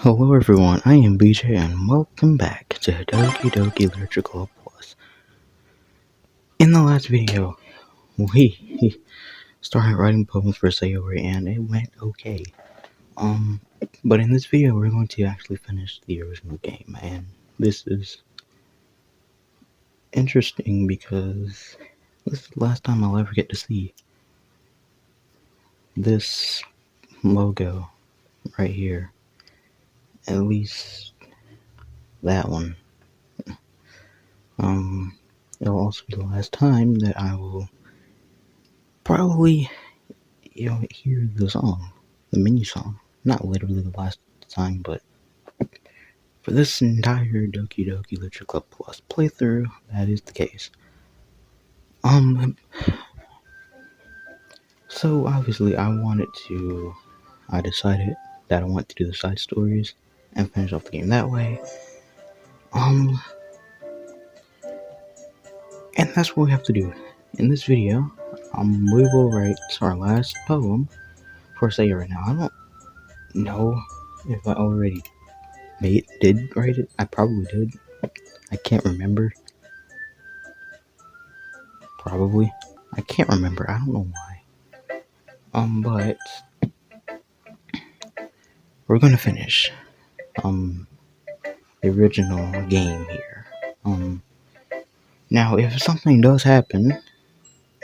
Hello everyone, I am BJ and welcome back to Doki Literature Club Plus. In the last video, we started writing poems for Sayori and it went okay. But in this video we're going to actually finish the original game, and this is interesting because this is the last time I'll ever get to see this logo right here. At least that one. It'll also be the last time that I will probably hear the song, the mini song. Not literally the last time, but for this entire Doki Literature Club Plus playthrough, that is the case. So obviously I decided that I want to do the side stories and finish off the game that way. And that's what we have to do. In this video, we will write our last poem for Sayori. Now, I don't know if I already did write it. I probably did. I can't remember. Probably. I can't remember. I don't know why. But we're gonna finish the original game here. Now if something does happen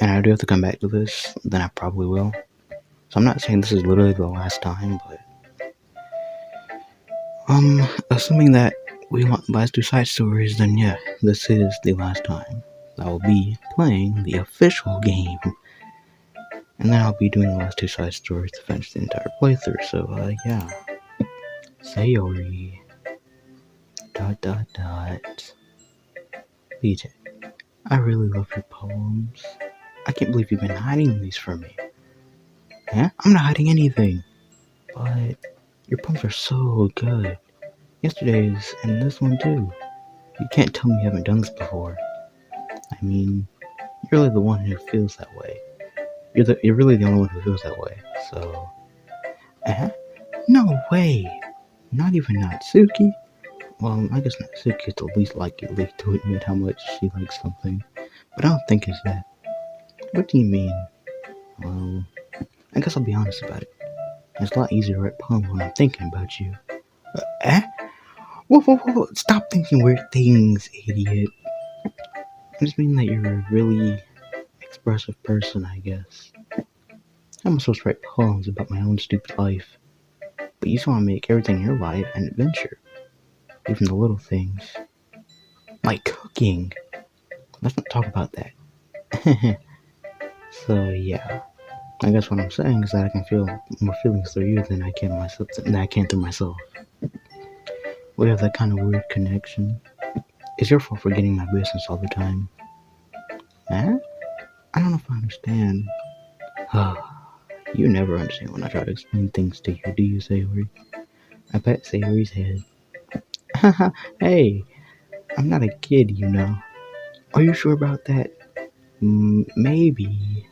and I do have to come back to this, then I probably will. So I'm not saying this is literally the last time, but assuming that we want the last two side stories, then yeah, this is the last time I will be playing the official game. And then I'll be doing the last two side stories to finish the entire playthrough. So yeah. Sayori. ... BJ, I really love your poems. I can't believe you've been hiding these from me. Huh? I'm not hiding anything. But your poems are so good. Yesterday's and this one too. You can't tell me you haven't done this before. I mean, you're really the one who feels that way. You're really the only one who feels that way. So, no way. Not even Natsuki. Well, I guess Natsuki is the least likely to admit how much she likes something, but I don't think it's that. What do you mean? Well, I guess I'll be honest about it. It's a lot easier to write poems when I'm thinking about you. Whoa, stop thinking weird things, idiot. I just mean that you're a really expressive person, I guess. How am I supposed to write poems about my own stupid life? But you just want to make everything in your life an adventure. Even the little things. Like cooking. Let's not talk about that. So yeah. I guess what I'm saying is that I can feel more feelings through you than I can through myself. We have that kind of weird connection. It's your fault for getting my business all the time. Huh? I don't know if I understand. You never understand when I try to explain things to you, do you, Sayori? I pat Sayori's head. Hey, I'm not a kid, you know. Are you sure about that? Maybe.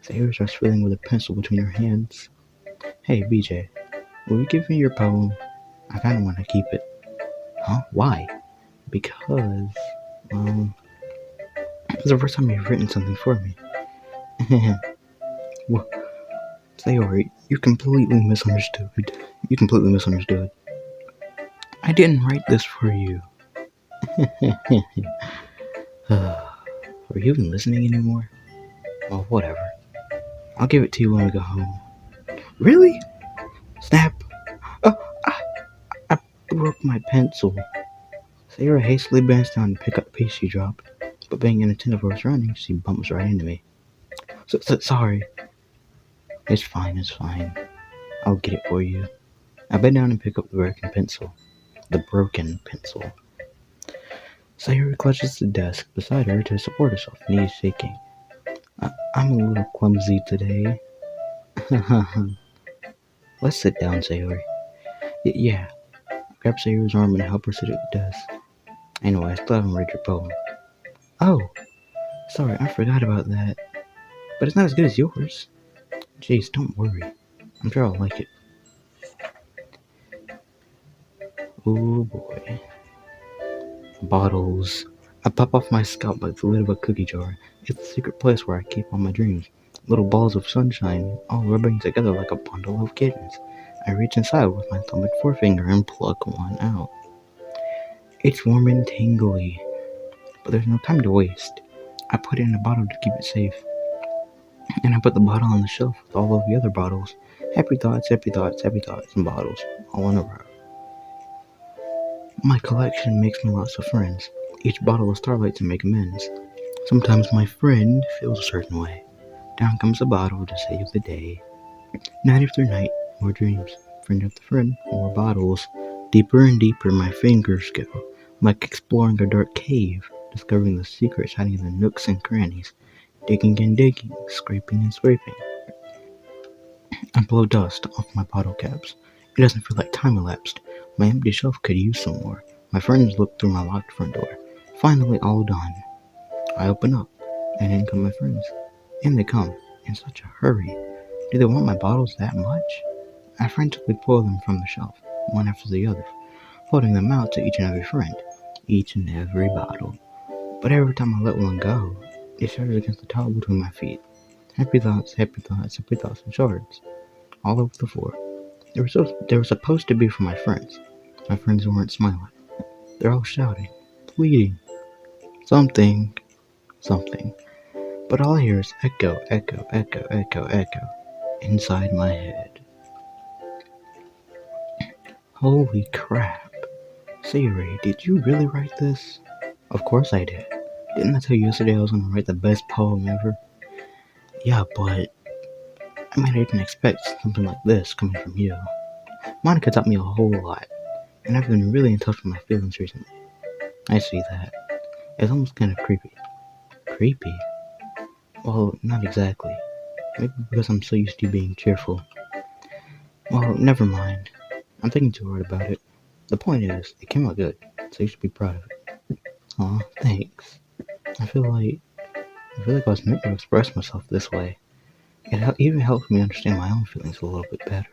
Sayori starts fiddling with a pencil between her hands. Hey, BJ, will you give me your poem? I kinda want to keep it. Huh? Why? Because, it's the first time you've written something for me. Well, Sayori, you completely misunderstood. I didn't write this for you. Are you even listening anymore? Well, whatever. I'll give it to you when we go home. Really? Snap! I broke my pencil. Sayori hastily bends down to pick up the piece she dropped, but being inattentive while I was running, she bumps right into me. Sorry. It's fine. I'll get it for you. I bend down and pick up the broken pencil. Sayori clutches the desk beside her to support herself, knees shaking. I'm a little clumsy today. Let's sit down, Sayori. Yeah. Grab Sayori's arm and help her sit at the desk. Anyway, I still haven't read your poem. Oh, sorry, I forgot about that. But it's not as good as yours. Jeez, don't worry. I'm sure I'll like it. Oh boy. Bottles. I pop off my scalp like the lid of a cookie jar. It's the secret place where I keep all my dreams. Little balls of sunshine, all rubbing together like a bundle of kittens. I reach inside with my thumb and forefinger and pluck one out. It's warm and tingly, but there's no time to waste. I put it in a bottle to keep it safe, and I put the bottle on the shelf with all of the other bottles. Happy thoughts, happy thoughts, happy thoughts, and bottles, all in a row. My collection makes me lots of friends. Each bottle of starlight to make amends. Sometimes my friend feels a certain way. Down comes a bottle to save the day. Night after night, more dreams. Friend after friend, more bottles. Deeper and deeper my fingers go, like exploring a dark cave, discovering the secrets hiding in the nooks and crannies. Digging and digging, scraping and scraping. I blow dust off my bottle caps. It doesn't feel like time elapsed. My empty shelf could use some more. My friends look through my locked front door. Finally all done. I open up, and in come my friends. And they come, in such a hurry. Do they want my bottles that much? I frantically pull them from the shelf, one after the other, holding them out to each and every friend, each and every bottle. But every time I let one go, it shatters against the tile between my feet. Happy thoughts, happy thoughts, happy thoughts, and shards, all over the floor. They were supposed to be for my friends. My friends weren't smiling. They're all shouting, pleading, something, something. But all I hear is echo, echo, echo, echo, echo, inside my head. Holy crap. Siri, did you really write this? Of course I did. Didn't I tell you yesterday I was going to write the best poem ever? Yeah, but I didn't expect something like this coming from you. Monica taught me a whole lot, and I've been really in touch with my feelings recently. I see that. It's almost kind of creepy. Creepy? Well, not exactly. Maybe because I'm so used to being cheerful. Well, never mind. I'm thinking too hard about it. The point is, it came out good, so you should be proud of it. Aw, thanks. I feel like I was meant to express myself this way. It even helps me understand my own feelings a little bit better.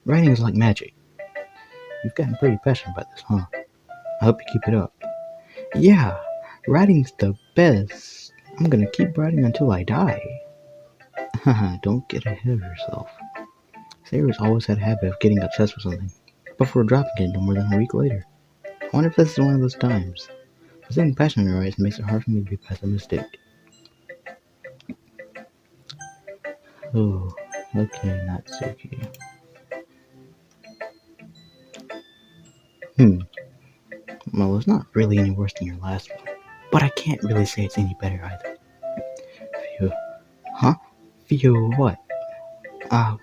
Writing is like magic. You've gotten pretty passionate about this, huh? I hope you keep it up. Yeah, writing's the best. I'm gonna keep writing until I die. Haha, don't get ahead of yourself. Sarah's always had a habit of getting obsessed with something, before dropping it no more than a week later. I wonder if this is one of those times. Something passionate in writing makes it hard for me to be pessimistic. Oh, okay, Natsuki. Well, it's not really any worse than your last one, but I can't really say it's any better either. Phew. Huh? Phew what?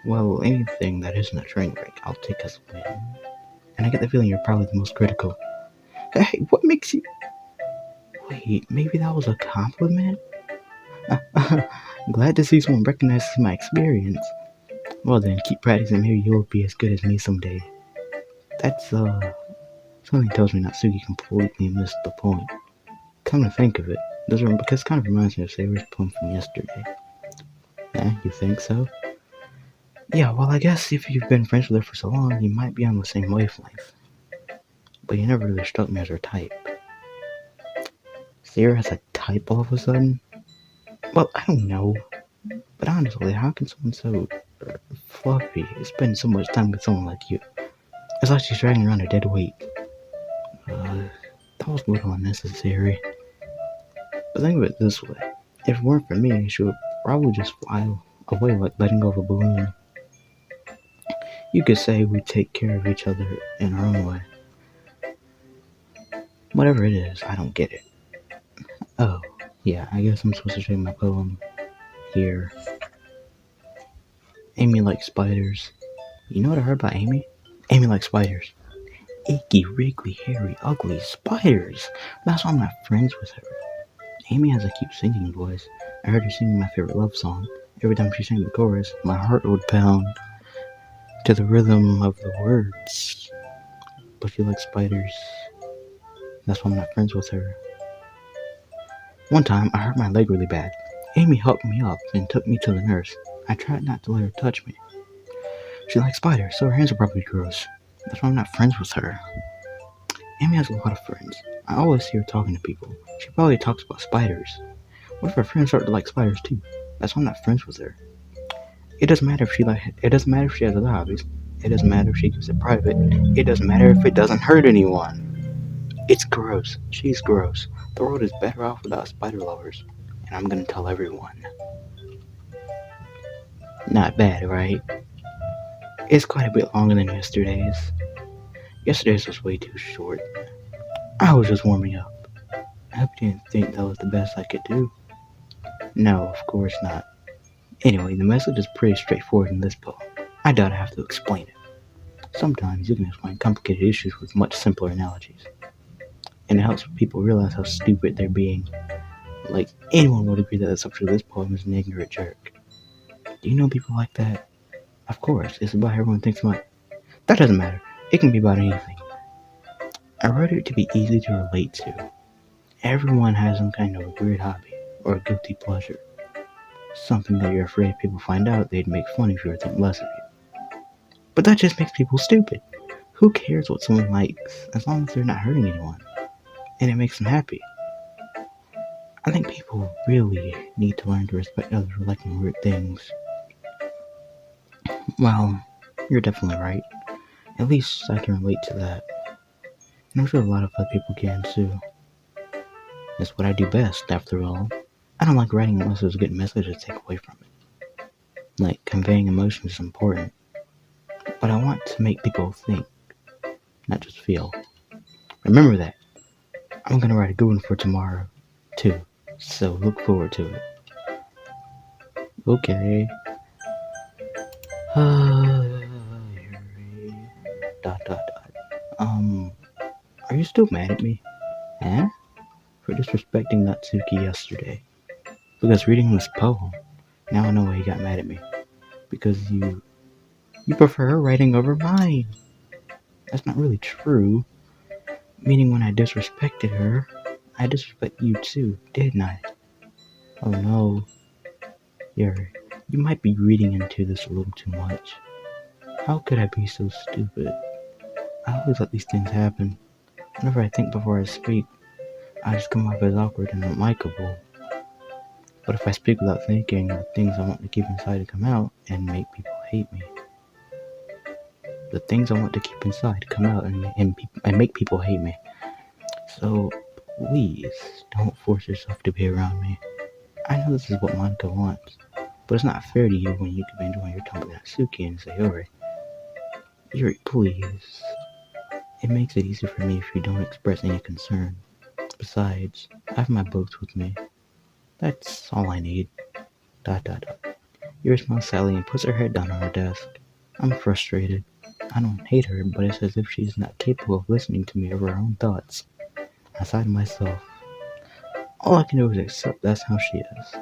Well, anything that isn't a train wreck, I'll take as a win. And I get the feeling you're probably the most critical. Hey, what makes you... Wait, maybe that was a compliment? Glad to see someone recognizes my experience. Well then, keep practicing, maybe you'll be as good as me someday. That's, something tells me Natsuki completely missed the point. Come to think of it, because kind of reminds me of Saber's poem from yesterday. You think so? Yeah, well I guess if you've been friends with her for so long, you might be on the same wavelength. But you never really struck me as her type. Sarah has a type all of a sudden? Well, I don't know. But honestly, how can someone so fluffy spend so much time with someone like you? It's like she's dragging around a dead weight. That was a little unnecessary. But think of it this way. If it weren't for me, she would probably just fly away like letting go of a balloon. You could say we take care of each other in our own way. Whatever it is, I don't get it. Oh, yeah, I guess I'm supposed to show you my poem here. Amy likes spiders. You know what I heard about Amy? Amy likes spiders. Icky, wriggly, hairy, ugly spiders. That's why I'm not friends with her. Amy has a cute singing voice. I heard her singing my favorite love song. Every time she sang the chorus, my heart would pound to the rhythm of the words. But she likes spiders. That's why I'm not friends with her. One time, I hurt my leg really bad. Amy helped me up and took me to the nurse. I tried not to let her touch me. She likes spiders, so her hands are probably gross. That's why I'm not friends with her. Amy has a lot of friends. I always see her talking to people. She probably talks about spiders. What if her friends start to like spiders too? That's why I'm not friends with her. It doesn't matter if it doesn't matter if she has other hobbies. It doesn't matter if she keeps it private. It doesn't matter if it doesn't hurt anyone. It's gross. She's gross. The world is better off without spider lovers. And I'm gonna tell everyone. Not bad, right? It's quite a bit longer than yesterday's. Yesterday's was way too short. I was just warming up. I hope you didn't think that was the best I could do. No, of course not. Anyway, the message is pretty straightforward in this poem. I doubt I have to explain it. Sometimes you can explain complicated issues with much simpler analogies. And it helps people realize how stupid they're being. Like, anyone would agree that the subject of this poem is an ignorant jerk. Do you know people like that? Of course, it's about everyone thinks like. That doesn't matter. It can be about anything. I wrote it to be easy to relate to. Everyone has some kind of weird hobby or guilty pleasure. Something that you're afraid people find out they'd make fun of you or think less of you. But that just makes people stupid. Who cares what someone likes as long as they're not hurting anyone? And it makes them happy. I think people really need to learn to respect others for liking weird things. Well, you're definitely right. At least I can relate to that. And I'm sure a lot of other people can too. It's what I do best, after all. I don't like writing unless there's a good message to take away from it. Like, conveying emotion is important. But I want to make people think, not just feel. Remember that. I'm gonna write a good one for tomorrow, too. So look forward to it. Okay. Dot dot dot. Are you still mad at me? Huh? For disrespecting Natsuki yesterday. Because reading this poem, now I know why you got mad at me. Because you prefer her writing over mine. That's not really true. Meaning when I disrespected her, I disrespect you too, didn't I? Oh no. You might be reading into this a little too much. How could I be so stupid? I always let these things happen. Whenever I think before I speak, I just come off as awkward and unlikable. But if I speak without thinking, the things I want to keep inside to come out and make people hate me. The things I want to keep inside come out and make people hate me. So please don't force yourself to be around me. I know this is what Monica wants, but it's not fair to you when you could be enjoying your time with Natsuki and Sayori. Yuri, please. It makes it easier for me if you don't express any concern. Besides, I have my books with me. That's all I need. Dot dot dot. Yuri smiles sadly and puts her head down on her desk. I'm frustrated. I don't hate her, but it's as if she's not capable of listening to me over her own thoughts. I sigh to myself. All I can do is accept that's how she is.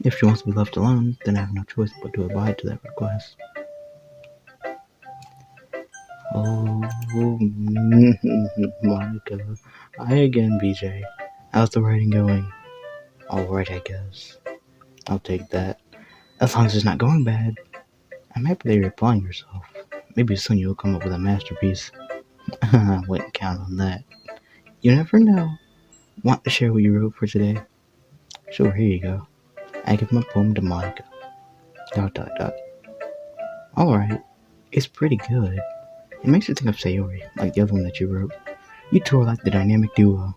If she wants to be left alone, then I have no choice but to abide to that request. Oh, Monica. Hi again, BJ. How's the writing going? Alright, I guess. I'll take that. As long as it's not going bad. I'm happy that you're applying yourself. Maybe soon you'll come up with a masterpiece. I wouldn't count on that. You never know. Want to share what you wrote for today? Sure, here you go. I give my poem to Monica. Dot dot dot. Alright. It's pretty good. It makes you think of Sayori, like the other one that you wrote. You two are like the dynamic duo.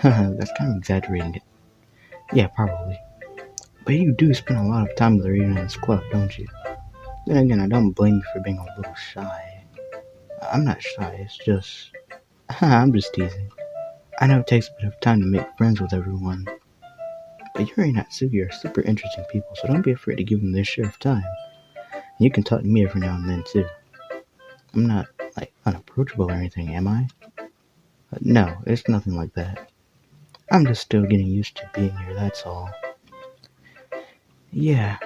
That's kind of exaggerating it. Yeah, probably. But you do spend a lot of time with her even in this club, don't you? Then again, I don't blame you for being a little shy. I'm not shy, it's just... I'm just teasing. I know it takes a bit of time to make friends with everyone. But Yuri and Natsuki are super interesting people, so don't be afraid to give them their share of time. And you can talk to me every now and then, too. I'm not, like, unapproachable or anything, am I? No, it's nothing like that. I'm just still getting used to being here, that's all. Yeah,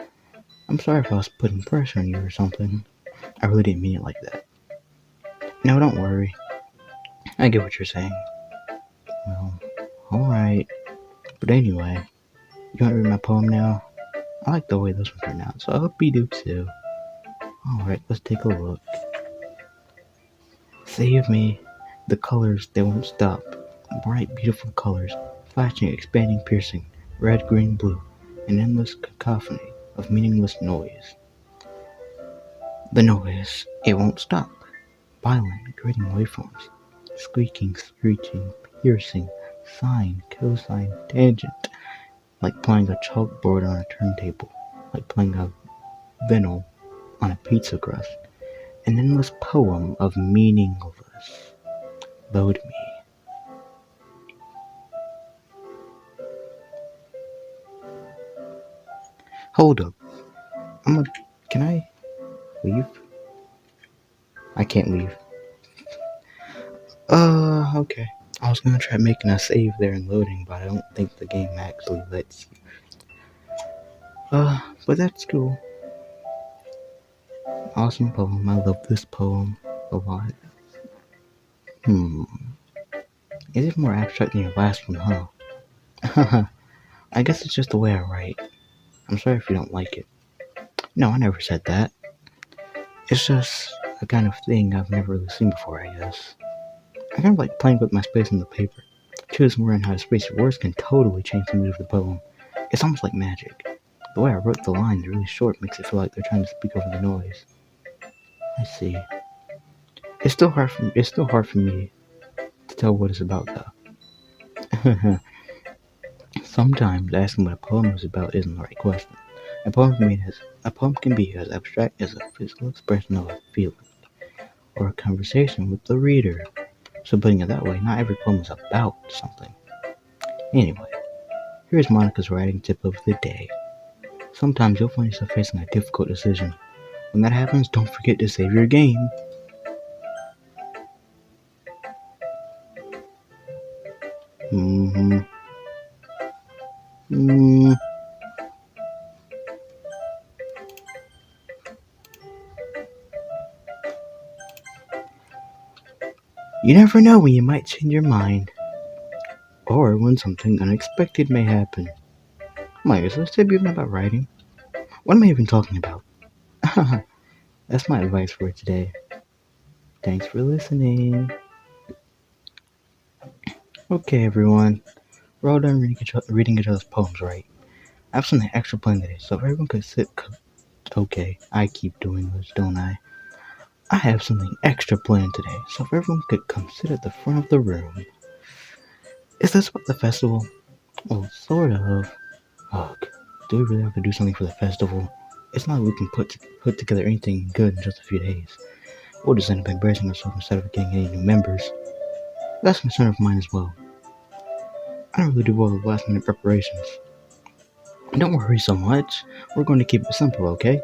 I'm sorry if I was putting pressure on you or something. I really didn't mean it like that. No, don't worry. I get what you're saying. Well, alright. But anyway, you want to read my poem now? I like the way this one turned out, so I hope you do too. Alright, let's take a look. Save me. The colors, they won't stop. Bright, beautiful colors, flashing, expanding, piercing, red, green, blue, an endless cacophony of meaningless noise. The noise, it won't stop. Violent, grating waveforms, squeaking, screeching, piercing, sine, cosine, tangent, like playing a chalkboard on a turntable, like playing a vinyl on a pizza crust, an endless poem of meaningless. Load me. Hold up. Can I leave? I can't leave. Okay. I was gonna try making a save there and loading, but I don't think the game actually lets you. But that's cool. Awesome poem. I love this poem a lot. Is it more abstract than your last one, huh? I guess it's just the way I write. I'm sorry if you don't like it. No, I never said that. It's just a kind of thing I've never really seen before, I guess. I kind of like playing with my space on the paper. Choosing where and how to space your words can totally change the mood of the poem. It's almost like magic. The way I wrote the lines really short makes it feel like they're trying to speak over the noise. I see. It's still hard for me to tell what it's about though. Sometimes asking what a poem is about isn't the right question. A poem can be as abstract as a physical expression of a feeling, or a conversation with the reader. So putting it that way, not every poem is about something. Anyway, here's Monica's writing tip of the day. Sometimes you'll find yourself facing a difficult decision. When that happens, don't forget to save your game. You never know when you might change your mind, or when something unexpected may happen. My, is this tip even about writing? What am I even talking about? That's my advice for today. Thanks for listening. Okay, everyone. We're all done reading each other's poems, right? I have something extra planned today, so if everyone could sit. Okay, I keep doing this, don't I? I have something extra planned today, so if everyone could come sit at the front of the room. Is this about the festival? Well, sort of. Ugh, do we really have to do something for the festival? It's not like we can put together anything good in just a few days. We'll just end up embarrassing ourselves instead of getting any new members. That's a concern of mine as well. I don't really do well with last minute preparations. Don't worry so much. We're going to keep it simple, okay?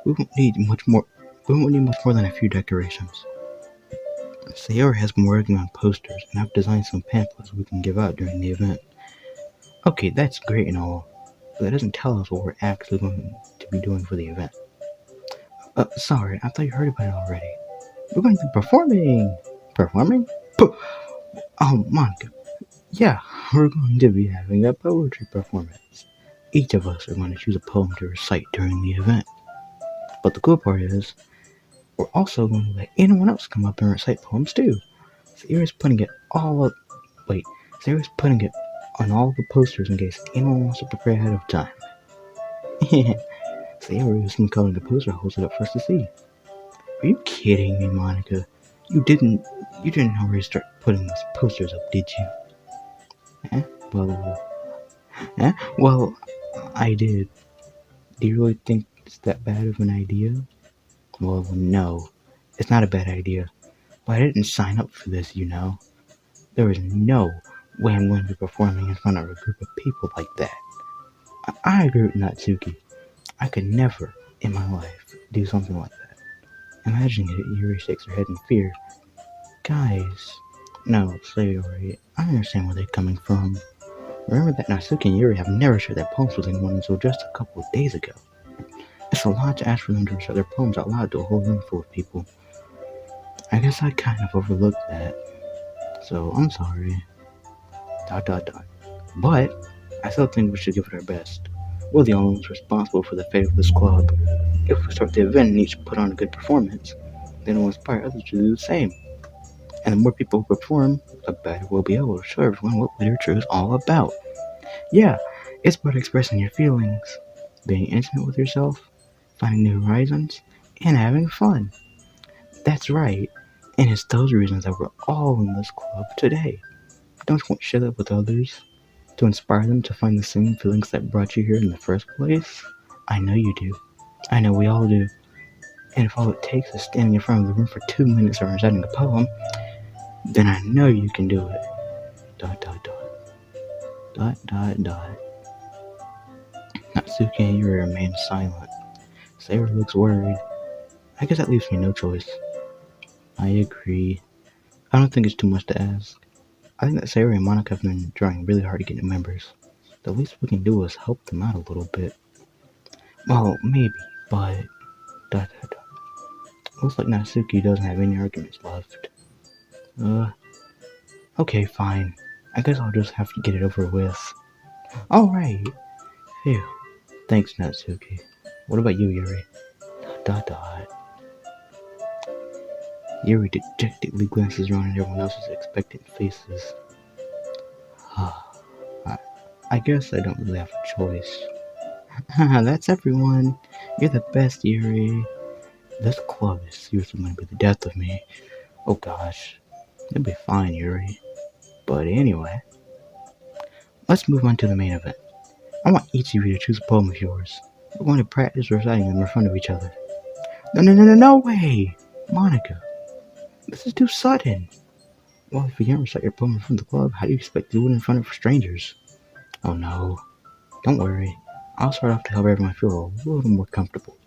We won't need much more than a few decorations. Sayori has been working on posters, and I've designed some pamphlets we can give out during the event. Okay, that's great and all, but that doesn't tell us what we're actually going to be doing for the event. Sorry, I thought you heard about it already. We're going to be performing! Performing? Oh, Monica. Yeah, we're going to be having a poetry performance. Each of us are going to choose a poem to recite during the event. But the cool part is, we're also going to let anyone else come up and recite poems too. Sayori's putting it on all the posters in case anyone wants to prepare ahead of time. Sayori was calling the poster, holds it up for us to see. Are you kidding me, Monica? You didn't already start putting those posters up, did you? Well, I did. Do you really think it's that bad of an idea? Well, no. It's not a bad idea. But I didn't sign up for this, you know. There is no way I'm going to be performing in front of a group of people like that. I agree with Natsuki. I could never, in my life, do something like that. Imagining it, Yuri shakes her head in fear. Guys, no, Sayori, I understand where they're coming from. Remember that Natsuki and Yuri have never shared their poems with anyone until just a couple of days ago. It's a lot to ask for them to recite their poems out loud to a whole room full of people. I guess I kind of overlooked that. So, I'm sorry. ... But, I still think we should give it our best. We're the only ones responsible for the fate of this club. If we start the event and each put on a good performance, then it will inspire others to do the same. And the more people who perform, the better we'll be able to show everyone what literature is all about. Yeah, it's about expressing your feelings, being intimate with yourself, finding new horizons, and having fun. That's right, and it's those reasons that we're all in this club today. Don't you want to share that with others? To inspire them to find the same feelings that brought you here in the first place? I know you do. I know we all do. And if all it takes is standing in front of the room for 2 minutes and reciting a poem, then I know you can do it. Dot dot dot. Dot dot dot. Natsuki and Yuri remain silent. Sayori looks worried. I guess that leaves me no choice. I agree. I don't think it's too much to ask. I think that Sayori and Monica have been trying really hard to get new members. The least we can do is help them out a little bit. Well, maybe, but... Dot dot dot. Looks like Natsuki doesn't have any arguments left. Okay, fine. I guess I'll just have to get it over with. Alright. Phew. Thanks, Natsuki. What about you, Yuri? Dot dot. Yuri dejectedly glances around at everyone else's expectant faces. I guess I don't really have a choice. Haha, that's everyone. You're the best, Yuri. This club is seriously going to be the death of me. Oh gosh. It'll be fine, Yuri. But anyway, let's move on to the main event. I want each of you to choose a poem of yours. We're going to practice reciting them in front of each other. No way! Monica, this is too sudden. Well, if you can't recite your poem in front of the club, how do you expect to do it in front of strangers? Oh no. Don't worry. I'll start off to help everyone feel a little more comfortable.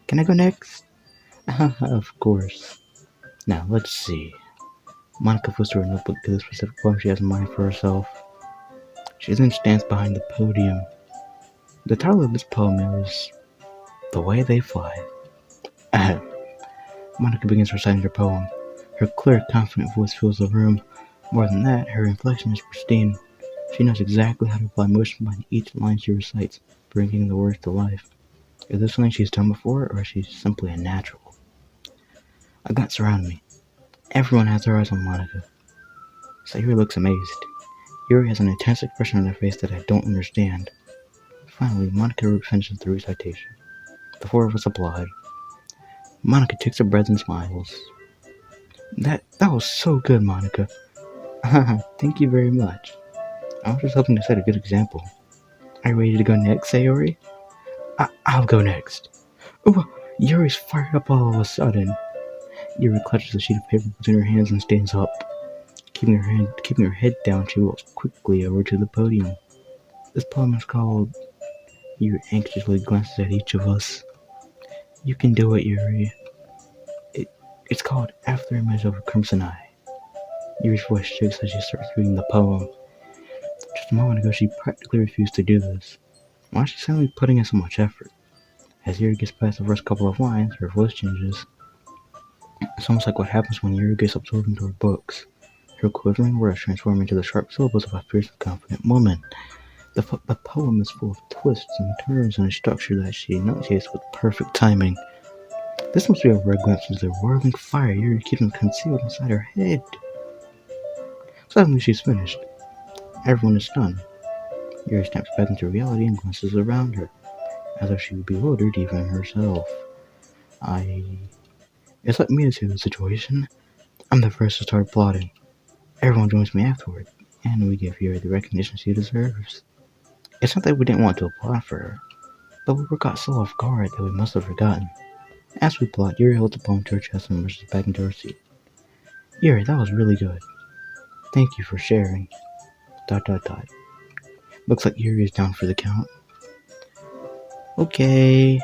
Can I go next? Of course. Now, let's see. Monica flips to her notebook to the specific poem she has in mind for herself. She then stands behind the podium. The title of this poem is The Way They Fly. Monica begins reciting her poem. Her clear, confident voice fills the room. More than that, her inflection is pristine. She knows exactly how to apply motion behind each line she recites, bringing the words to life. Is this something she's done before, or is she simply a natural? A glance around me. Everyone has their eyes on Monica. Sayuri looks amazed. Yuri has an intense expression on her face that I don't understand. Finally, Monica finishes the recitation. The four of us applaud. Monica takes a breath and smiles. That was so good, Monica. Thank you very much. I was just hoping to set a good example. Are you ready to go next, Sayori? I'll go next. Oh, Yuri's fired up all of a sudden. Yuri clutches a sheet of paper between her hands and stands up. Keeping her head down, she walks quickly over to the podium. This poem is called... Yuri anxiously glances at each of us. You can do it, Yuri. It's called After Image of a Crimson Eye. Yuri's voice shakes as she starts reading the poem. Just a moment ago, she practically refused to do this. Why is she suddenly putting in so much effort? As Yuri gets past the first couple of lines, her voice changes. It's almost like what happens when Yuri gets absorbed into her books. Her quivering words transform into the sharp syllables of a fierce and confident woman. The poem is full of twists and turns and a structure that she enunciates with perfect timing. This must be a rare glimpse into the whirling fire Yuri keeps concealed inside her head. Suddenly she's finished. Everyone is stunned. Yuri snaps back into reality and glances around her, as if she would be bewildered even herself. It's like me to see the situation. I'm the first to start applauding. Everyone joins me afterward, and we give Yuri the recognition she deserves. It's not that we didn't want to applaud for her, but we were caught so off guard that we must have forgotten. As we applaud, Yuri holds the poem to her chest and rushes back into her seat. Yuri, that was really good. Thank you for sharing. ... Looks like Yuri is down for the count. Okay,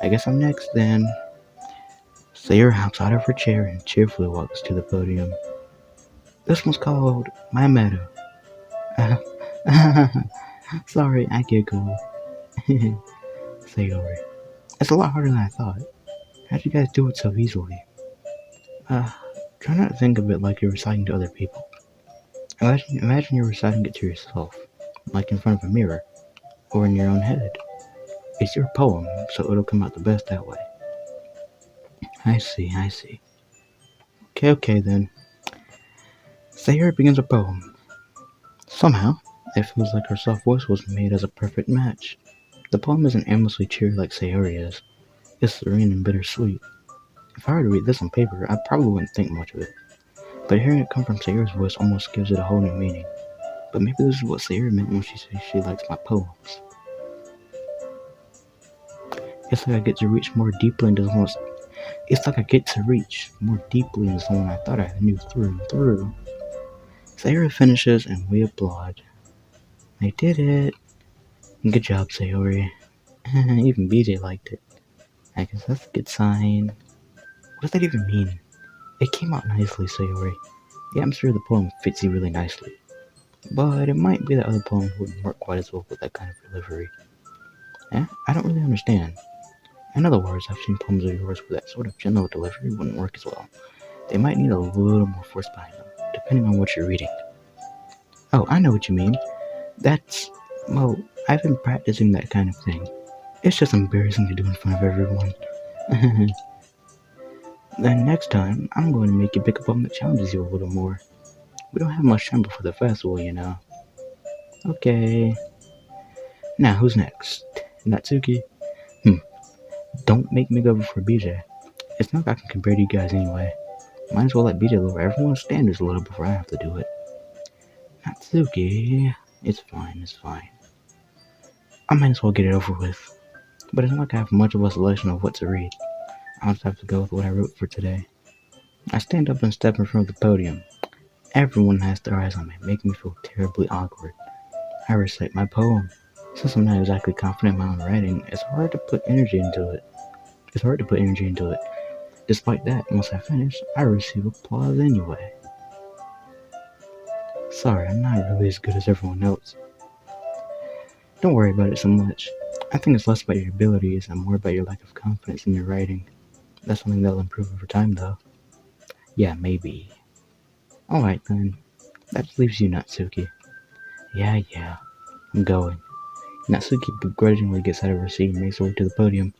I guess I'm next then. Sayori hops out of her chair and cheerfully walks to the podium. This one's called My Meadow. Sorry, I giggle. Sayori. It's a lot harder than I thought. How'd you guys do it so easily? Try not to think of it like you're reciting to other people. Imagine you're reciting it to yourself, like in front of a mirror, or in your own head. It's your poem, so it'll come out the best that way. I see, I see. Okay then. Sayori begins a poem. Somehow, it feels like her soft voice was made as a perfect match. The poem isn't aimlessly cheery like Sayori is. It's serene and bittersweet. If I were to read this on paper, I probably wouldn't think much of it. But hearing it come from Sayori's voice almost gives it a whole new meaning. But maybe this is what Sayori meant when she says she likes my poems. It's like I get to reach more deeply into someone's. It's like I get to reach more deeply into someone I thought I knew through and through. Sayori finishes and we applaud. I did it. Good job, Sayori. Even BJ liked it. I guess that's a good sign. What does that even mean? It came out nicely, Sayori. The atmosphere of the poem fits you really nicely. But it might be that other poems wouldn't work quite as well with that kind of delivery. I don't really understand. In other words, I've seen poems of yours with that sort of gentle delivery wouldn't work as well. They might need a little more force behind them, depending on what you're reading. Oh, I know what you mean. Well, I've been practicing that kind of thing. It's just embarrassing to do in front of everyone. Then next time, I'm going to make you pick a poem that challenges you a little more. We don't have much time before the festival, you know. Okay. Now, who's next? Natsuki? Don't make me go before BJ. It's not like I can compare to you guys anyway. Might as well let BJ lower everyone's standards a little before I have to do it. Natsuki, it's fine. I might as well get it over with. But it's not like I have much of a selection of what to read. I'll just have to go with what I wrote for today. I stand up and step in front of the podium. Everyone has their eyes on me, making me feel terribly awkward. I recite my poem. Since I'm not exactly confident in my own writing, it's hard to put energy into it. Despite that, once I finish, I receive applause anyway. Sorry, I'm not really as good as everyone else. Don't worry about it so much. I think it's less about your abilities and more about your lack of confidence in your writing. That's something that'll improve over time, though. Yeah, maybe. Alright then. That just leaves you, Natsuki. Yeah, I'm going. Natsuki begrudgingly gets out of her seat and makes her way to the podium.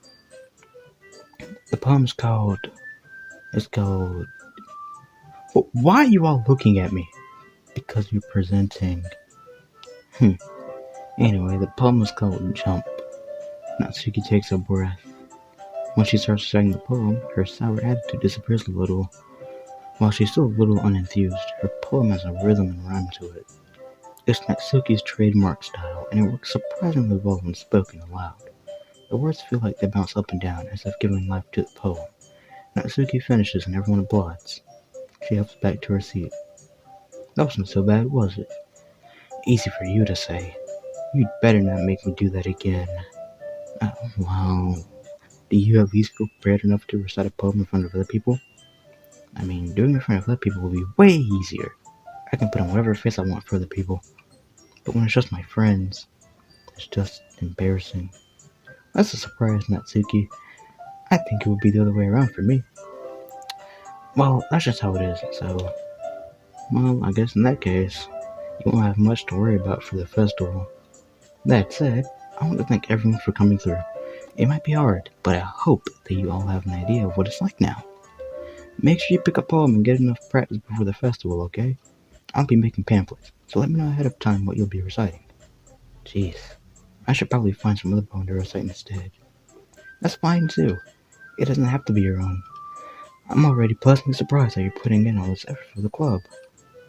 The poem's called... Why are you all looking at me? Because you're presenting... Anyway, the poem is called Jump. Natsuki takes a breath. When she starts reciting the poem, her sour attitude disappears a little. While she's still a little unenthused, her poem has a rhythm and rhyme to it. It's Natsuki's trademark style, and it works surprisingly well when spoken aloud. The words feel like they bounce up and down, as if giving life to the poem. Natsuki finishes and everyone applauds. She hops back to her seat. That wasn't so bad, was it? Easy for you to say. You'd better not make me do that again. Wow. Do you at least feel prepared enough to recite a poem in front of other people? I mean, doing it in front of other people will be way easier. I can put on whatever face I want for other people. But when it's just my friends, it's just embarrassing. That's a surprise, Natsuki. I think it would be the other way around for me. Well, that's just how it is, so... Well, I guess in that case, you won't have much to worry about for the festival. That said, I want to thank everyone for coming through. It might be hard, but I hope that you all have an idea of what it's like now. Make sure you pick a poem and get enough practice before the festival, okay? I'll be making pamphlets, so let me know ahead of time what you'll be reciting. Jeez, I should probably find some other poem to recite instead. That's fine too. It doesn't have to be your own. I'm already pleasantly surprised that you're putting in all this effort for the club.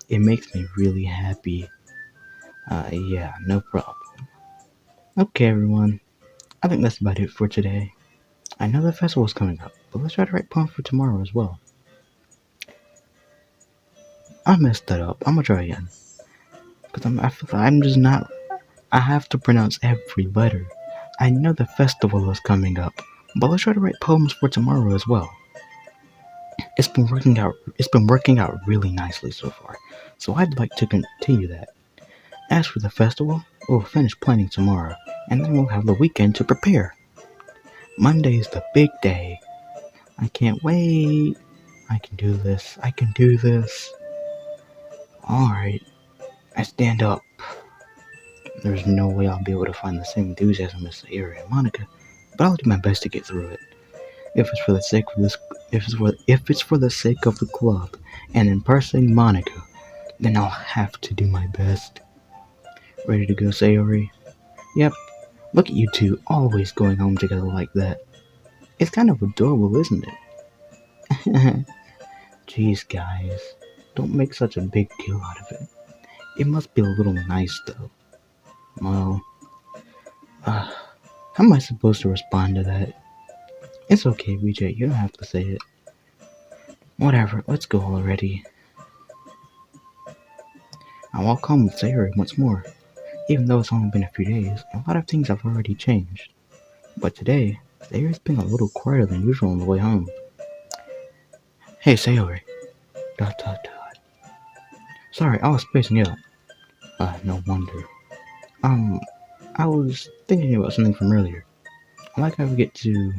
It makes me really happy. Yeah, no problem. Okay, everyone. I think that's about it for today. I know the festival's coming up, but let's try to write poems for tomorrow as well. I messed that up. I'm gonna try again. Because I'm just not... I have to pronounce every letter. I know the festival is coming up, but let's try to write poems for tomorrow as well. It's been working out really nicely so far, so I'd like to continue that. As for the festival, we'll finish planning tomorrow, and then we'll have the weekend to prepare. Monday is the big day. I can't wait. I can do this. Alright, I stand up. There's no way I'll be able to find the same enthusiasm as Sayori and Monica, but I'll do my best to get through it. If it's for the sake of this, if it's for the sake of the club and impersonating Monica, then I'll have to do my best. Ready to go, Sayori? Yep. Look at you two, always going home together like that. It's kind of adorable, isn't it? Jeez, guys. Don't make such a big deal out of it. It must be a little nice, though. Well, how am I supposed to respond to that? It's okay, BJ, you don't have to say it. Whatever, let's go already. I walk home with Sayori once more. Even though it's only been a few days, a lot of things have already changed. But today, Sayori's been a little quieter than usual on the way home. Hey, Sayori. Dot dot dot. Sorry, I was spacing out. No wonder. I was thinking about something from earlier. I like how we get to...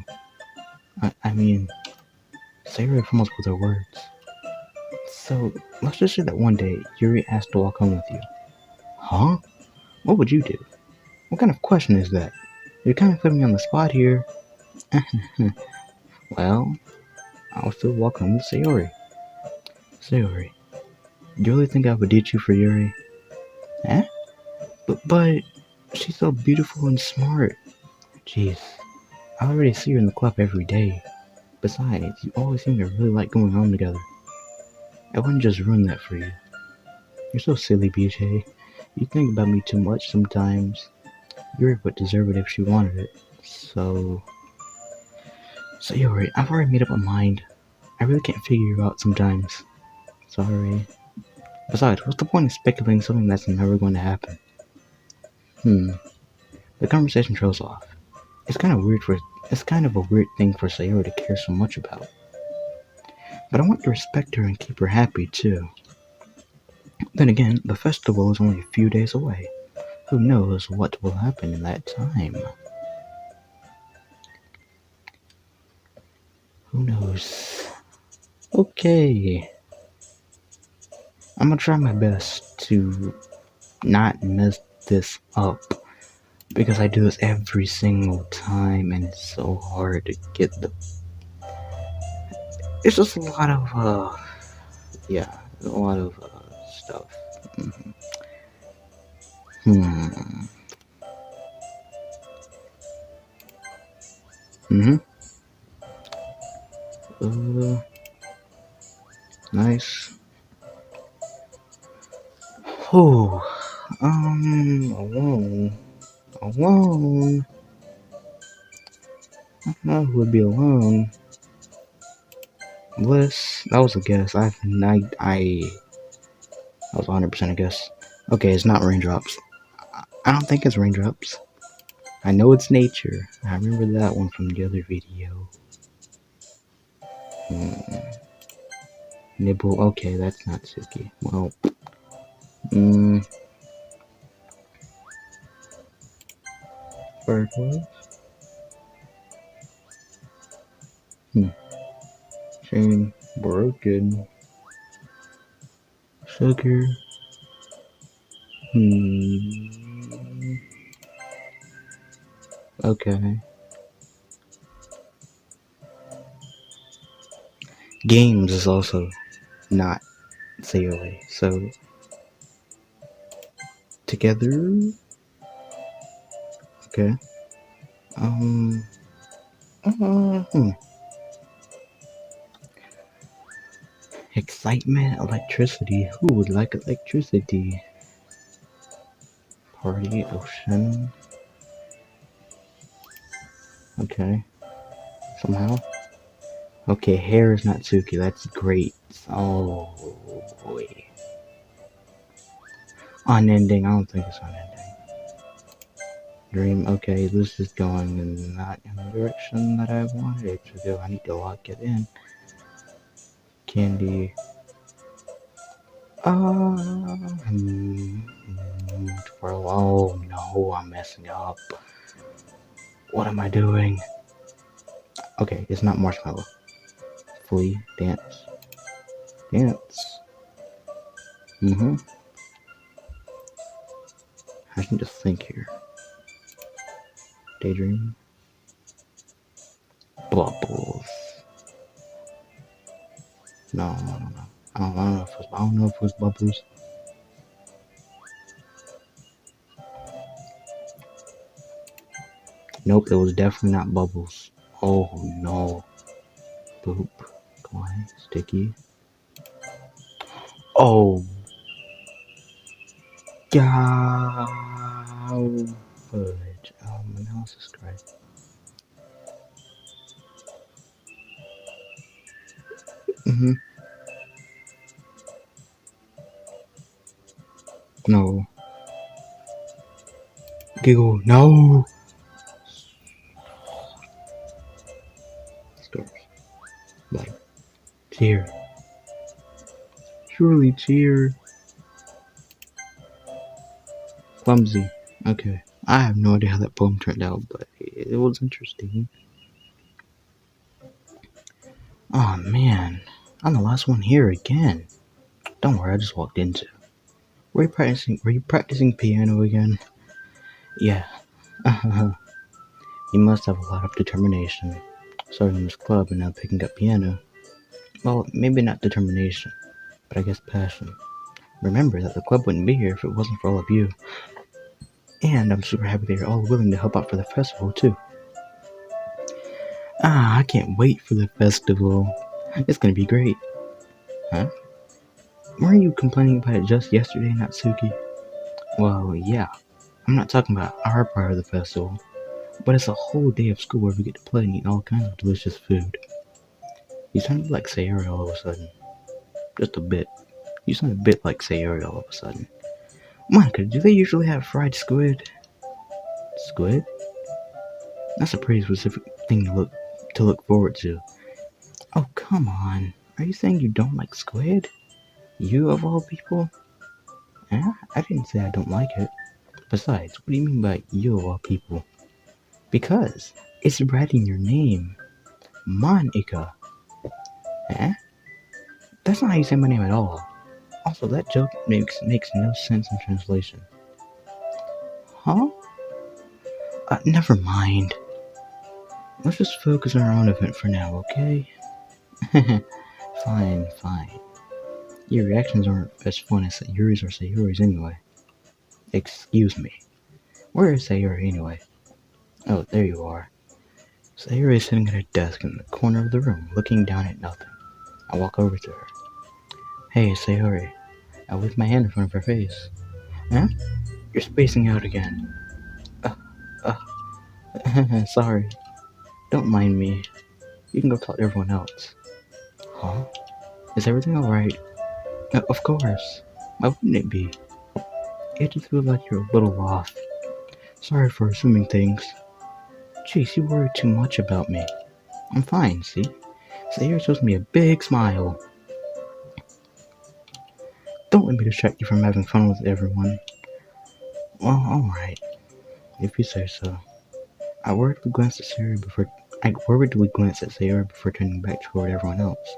I mean, Sayori fumbles with her words. So, let's just say that one day, Yuri asked to walk home with you. Huh? What would you do? What kind of question is that? You're kind of putting me on the spot here. Well, I'll still walk home with Sayori. Sayori, do you really think I would ditch you for Yuri? Eh? But she's so beautiful and smart. Jeez, I already see her in the club every day. Besides, you always seem to really like going home together. I wouldn't just ruin that for you. You're so silly, BJ. You think about me too much sometimes. Yuri would deserve it if she wanted it. So Sayori, I've already made up my mind. I really can't figure you out sometimes. Sorry. Besides, what's the point of speculating something that's never going to happen? The conversation trails off. It's kind of a weird thing for Sayori to care so much about. But I want to respect her and keep her happy too. Then again, the festival is only a few days away. Who knows what will happen in that time? Who knows? Okay. I'm gonna try my best to not mess this up. Because I do this every single time and it's so hard to get the... It's just a lot of, stuff. Nice. Oh, alone. Alone? I don't know who would be alone. Bliss? That was a guess. I was 100% a guess. Okay, it's not raindrops. I don't think it's raindrops. I know it's nature. I remember that one from the other video. Nibble. Okay, that's not Suki. Well, bird was? Chain broken. Sugar. Okay. Games is also not Sayori. So together. Okay. Excitement, electricity. Who would like electricity? Party, ocean. Okay. Somehow. Okay, hair is not Natsuki. That's great. Oh boy. Unending. I don't think it's unending. Dream. Okay, this is going not in the direction that I wanted it to go. I need to lock it in. Candy. Oh no, I'm messing up. What am I doing? Okay, it's not marshmallow. Flee, dance. Dance. I can just think here. Daydream. Bubbles. No. I don't know if it was bubbles. Nope, it was definitely not bubbles. Oh no. Boop. Come on, sticky. Oh. Yeah. Fudge. My mouse is correct. No. Giggle. No. Stars. Like, cheer. Surely cheer. Clumsy. Okay. I have no idea how that poem turned out, but it was interesting. Oh man. I'm the last one here again. Don't worry, I just walked into. Were you practicing piano again? Yeah. You must have a lot of determination. Starting this club and now picking up piano. Well, maybe not determination, but I guess passion. Remember that the club wouldn't be here if it wasn't for all of you. And I'm super happy that you're all willing to help out for the festival, too. I can't wait for the festival. It's gonna be great. Huh? Weren't you complaining about it just yesterday, Natsuki? Well, yeah. I'm not talking about our part of the festival, but it's a whole day of school where we get to play and eat all kinds of delicious food. You sounded like Sayori all of a sudden. Just a bit. You sound a bit like Sayori all of a sudden. Monica, do they usually have fried squid? Squid? That's a pretty specific thing to look forward to. Oh, come on. Are you saying you don't like squid? You of all people? I didn't say I don't like it. Besides, what do you mean by you of all people? Because it's right in your name. Monica. Eh? That's not how you say my name at all. Also, that joke makes no sense in translation. Huh? Never mind. Let's just focus on our own event for now, okay? Fine. Your reactions aren't as fun as Sayuri's or Sayori's anyway. Excuse me. Where is Sayori anyway? Oh, there you are. Sayori is sitting at her desk in the corner of the room, looking down at nothing. I walk over to her. Hey, Sayori. I wave my hand in front of her face. Huh? You're spacing out again. Sorry. Don't mind me. You can go talk to everyone else. Huh? Is everything alright? Of course. Why wouldn't it be? It just feels like you're a little off. Sorry for assuming things. Jeez, you worry too much about me. I'm fine, see? Sayori shows me a big smile. Don't let me distract you from having fun with everyone. Well, alright. If you say so. I worriedly glanced at Sayori before turning back toward everyone else.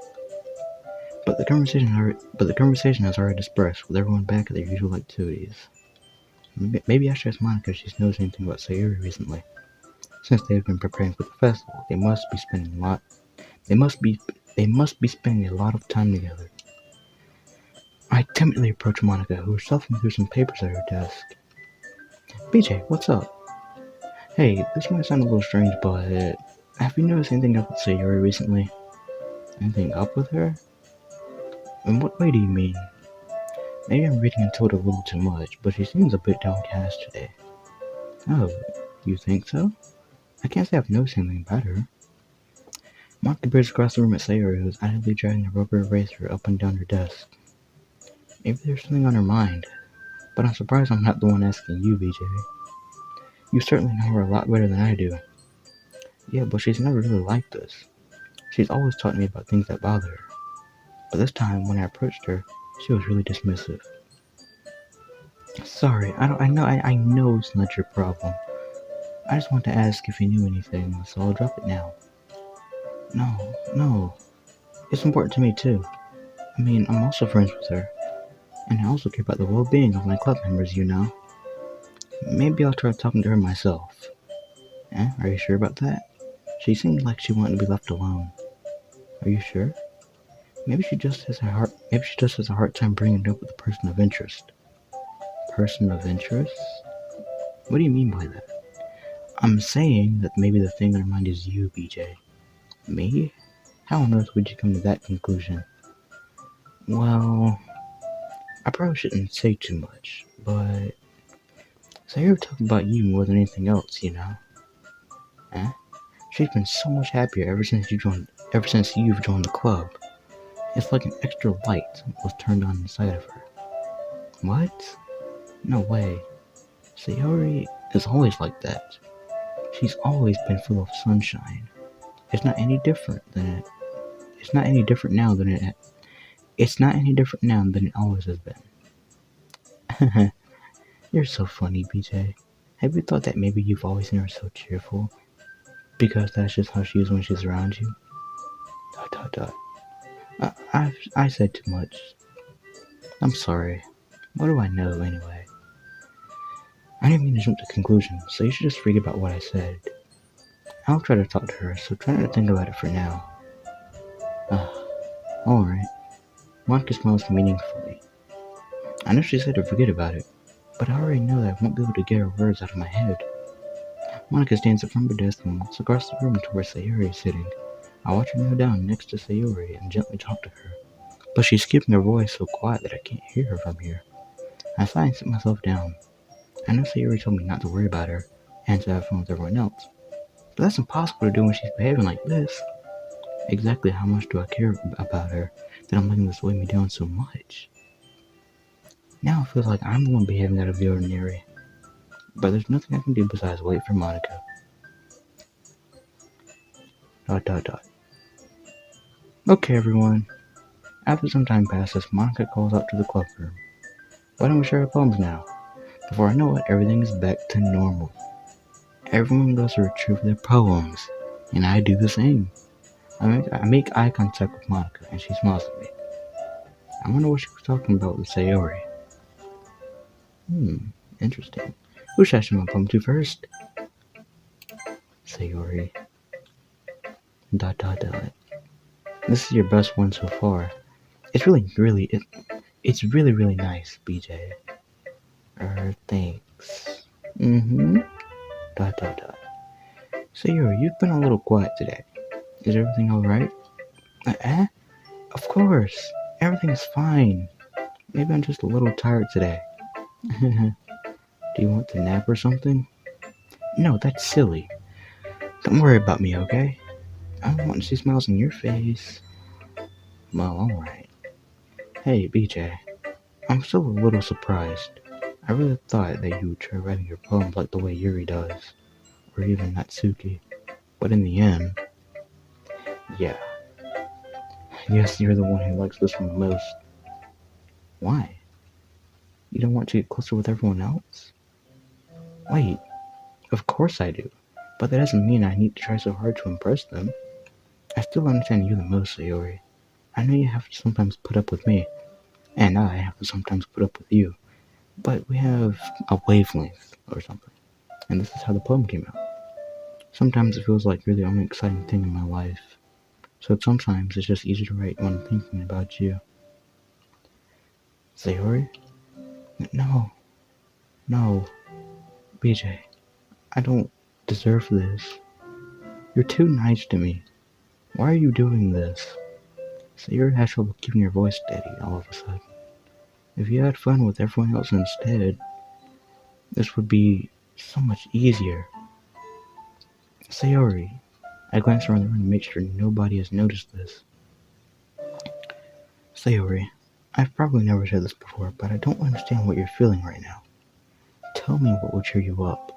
But the conversation has already dispersed, with everyone back at their usual activities. Maybe I should ask Monica if she's noticed anything about Sayori recently. Since they've been preparing for the festival, they must be spending a lot of time together. I timidly approach Monica, who is shuffling through some papers at her desk. BJ, what's up? Hey, this might sound a little strange, but have you noticed anything up with Sayori recently? Anything up with her? In what way do you mean? Maybe I'm reading into it a little too much, but she seems a bit downcast today. Oh, you think so? I can't say I've noticed anything about her. Monica peers across the room at Sayori, who is idly dragging a rubber eraser up and down her desk. Maybe there's something on her mind, but I'm surprised I'm not the one asking you, BJ. You certainly know her a lot better than I do. Yeah, but she's never really like this. She's always taught me about things that bother her. But this time, when I approached her, she was really dismissive. Sorry, I know it's not your problem. I just wanted to ask if you knew anything, so I'll drop it now. No. It's important to me too. I mean, I'm also friends with her. And I also care about the well-being of my club members, you know. Maybe I'll try talking to her myself. Are you sure about that? She seemed like she wanted to be left alone. Are you sure? Maybe she just has a hard time bringing it up with a person of interest. Person of interest? What do you mean by that? I'm saying that maybe the thing in her mind is you, BJ. Me? How on earth would you come to that conclusion? Well, I probably shouldn't say too much, but Sayuri talked about you more than anything else, you know? Eh? She's been so much happier ever since you've joined the club. It's like an extra light was turned on inside of her. What? No way. Sayori is always like that. She's always been full of sunshine. It's not any different than it. It's not any different now than it. It's not any different now than it always has been. You're so funny, BJ. Have you thought that maybe you've always seen her so cheerful? Because that's just how she is when she's around you? Dot dot dot. I said too much. I'm sorry. What do I know anyway? I didn't mean to jump to conclusions, so you should just forget about what I said. I'll try to talk to her, so try not to think about it for now. Alright. Monica smiles meaningfully. I know she said to forget about it, but I already know that I won't be able to get her words out of my head. Monica stands up from her desk and walks across the room to where Sayori is sitting. I watch her kneel down next to Sayori and gently talk to her, but she's keeping her voice so quiet that I can't hear her from here. I sigh and sit myself down. I know Sayori told me not to worry about her and to have fun with everyone else, but that's impossible to do when she's behaving like this. Exactly how much do I care about her that I'm letting this weigh me down so much? Now it feels like I'm the one behaving out of the ordinary, but there's nothing I can do besides wait for Monica. Dot dot dot. Okay, everyone. After some time passes, Monica calls out to the club room. Why don't we share our poems now? Before I know it, everything is back to normal. Everyone goes to retrieve their poems, and I do the same. I make eye contact with Monica, and she smiles at me. I wonder what she was talking about with Sayori. Interesting. Who should I show my poem to first? Sayori. Dot dot dot. This is your best one so far. It's really nice, BJ. Thanks. Dot dot dot. Sayori, you've been a little quiet today. Is everything alright? Of course. Everything's fine. Maybe I'm just a little tired today. Do you want to nap or something? No, that's silly. Don't worry about me, okay? I don't want to see smiles on your face. Well, alright. Hey, BJ. I'm still a little surprised. I really thought that you would try writing your poems like the way Yuri does. Or even Natsuki. But in the end... Yeah. I guess you're the one who likes this one the most. Why? You don't want to get closer with everyone else? Wait, of course I do. But that doesn't mean I need to try so hard to impress them. I still understand you the most, Sayori. I know you have to sometimes put up with me, and I have to sometimes put up with you. But we have a wavelength or something, and this is how the poem came out. Sometimes it feels like you're the only exciting thing in my life, so sometimes it's just easy to write when I'm thinking about you. Sayori? No, BJ, I don't deserve this. You're too nice to me. Why are you doing this? Sayori had trouble keeping your voice steady all of a sudden. If you had fun with everyone else instead, this would be so much easier. Sayori, I glance around the room to make sure nobody has noticed this. Sayori, I've probably never said this before, but I don't understand what you're feeling right now. Tell me what will cheer you up.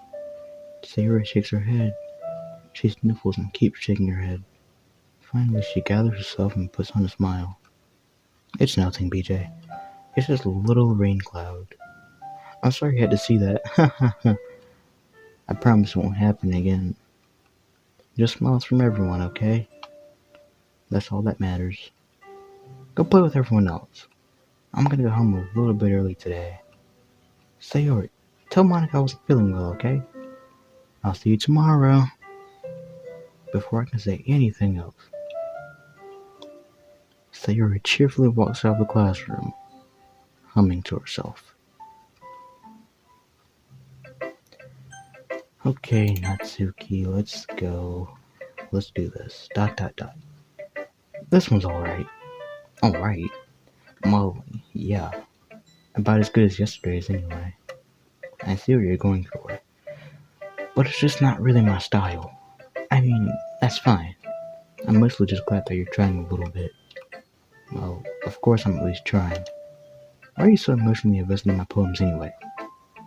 Sayori shakes her head. She sniffles and keeps shaking her head. Finally, she gathers herself and puts on a smile. It's nothing, BJ. It's just a little rain cloud. I'm sorry you had to see that. I promise it won't happen again. Just smiles from everyone, okay? That's all that matters. Go play with everyone else. I'm gonna go home a little bit early today. Sayori, tell Monica I wasn't feeling well, okay? I'll see you tomorrow. before I can say anything else. Sayori cheerfully walks out of the classroom, humming to herself. Okay, Natsuki, let's go. Let's do this. ... This one's alright. Alright? Molly, yeah. About as good as yesterday's anyway. I see what you're going for. But it's just not really my style. I mean, that's fine. I'm mostly just glad that you're trying a little bit. Well, of course I'm at least trying. Why are you so emotionally invested in my poems anyway?